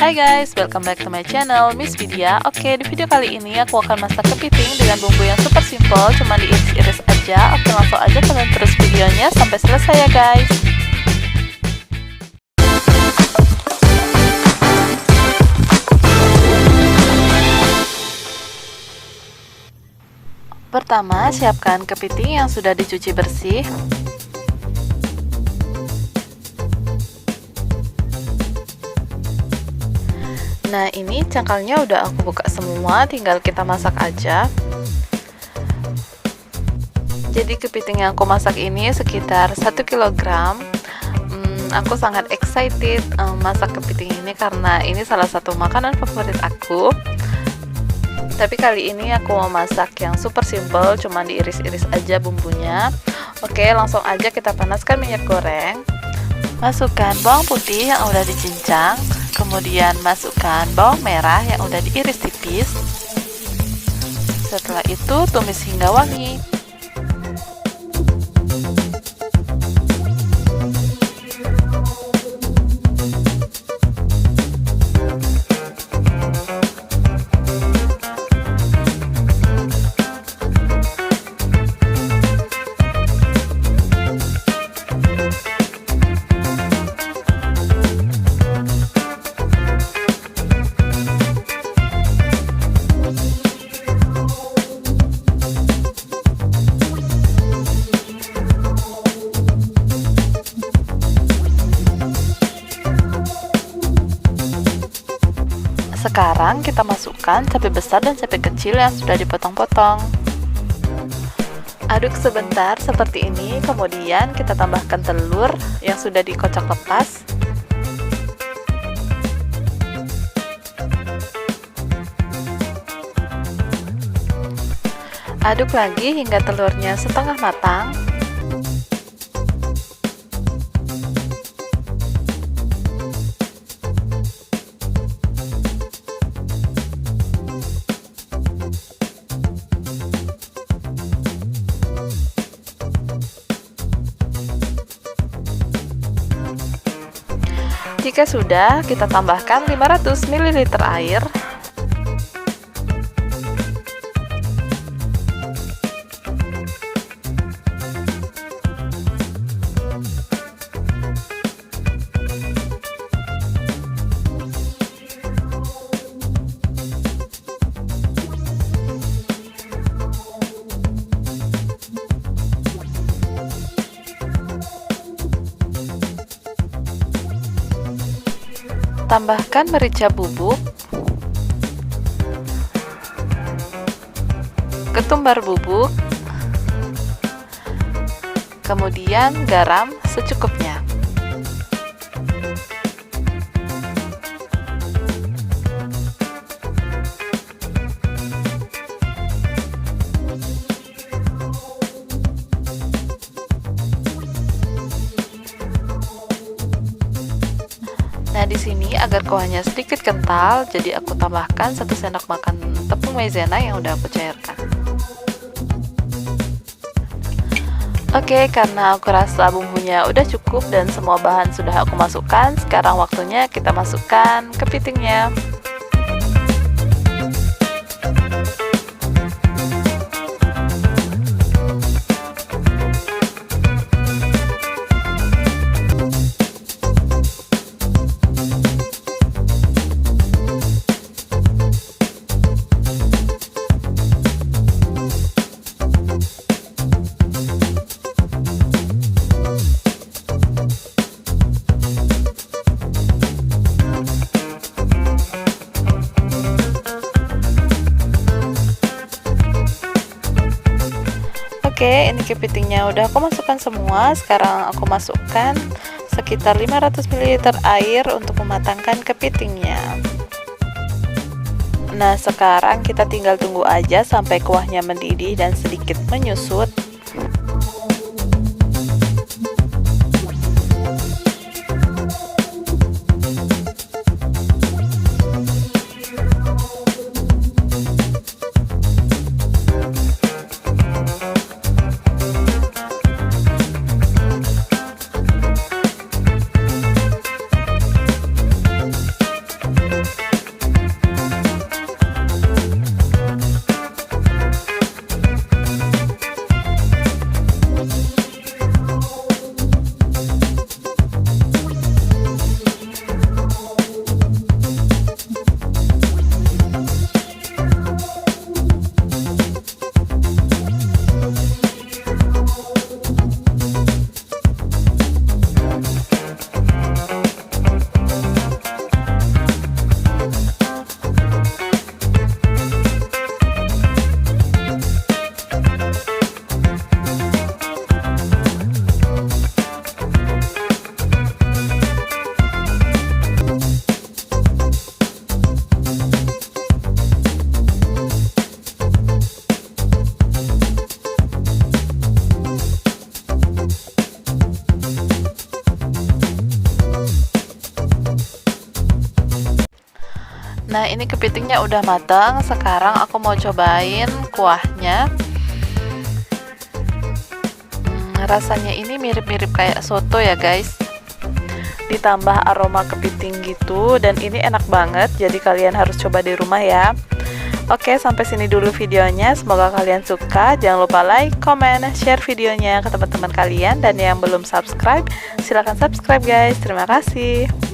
Hai guys, welcome back to my channel, Miss Vidya. Oke, di video kali ini aku akan masak kepiting dengan bumbu yang super simple, cuma diiris-iris aja. Oke, langsung aja kalian terus videonya sampai selesai ya guys. Pertama, siapkan kepiting yang sudah dicuci bersih. Nah, ini cangkalnya udah aku buka semua, tinggal kita masak aja. Jadi kepiting yang aku masak ini sekitar 1 kg. Aku sangat excited masak kepiting ini karena ini salah satu makanan favorit aku. Tapi kali ini aku mau masak yang super simple, cuma diiris-iris aja bumbunya. Oke, langsung aja kita panaskan minyak goreng. Masukkan bawang putih yang udah dicincang. Kemudian masukkan bawang merah yang udah diiris tipis. Setelah itu tumis hingga wangi. Sekarang kita masukkan cabai besar dan cabai kecil yang sudah dipotong-potong. Aduk sebentar seperti ini, kemudian kita tambahkan telur yang sudah dikocok lepas. Aduk lagi hingga telurnya setengah matang. Jika sudah, kita tambahkan 500 ml air. Tambahkan merica bubuk, ketumbar bubuk, kemudian garam secukupnya. Nah, di sini agar kuahnya sedikit kental, jadi aku tambahkan 1 sendok makan tepung maizena yang udah aku cairkan. Oke, karena aku rasa bumbunya udah cukup dan semua bahan sudah aku masukkan, sekarang waktunya kita masukkan kepitingnya. Oke, ini kepitingnya udah aku masukkan semua. Sekarang aku masukkan sekitar 500 ml air untuk mematangkan kepitingnya. Nah, sekarang kita tinggal tunggu aja sampai kuahnya mendidih dan sedikit menyusut. Nah, ini kepitingnya udah matang. Sekarang aku mau cobain kuahnya. Rasanya ini mirip-mirip kayak soto ya guys, ditambah aroma kepiting gitu, dan ini enak banget. Jadi kalian harus coba di rumah ya. Oke, sampai sini dulu videonya. Semoga kalian suka. Jangan lupa like, comment, share videonya ke teman-teman kalian. Dan yang belum subscribe, silahkan subscribe guys. Terima kasih.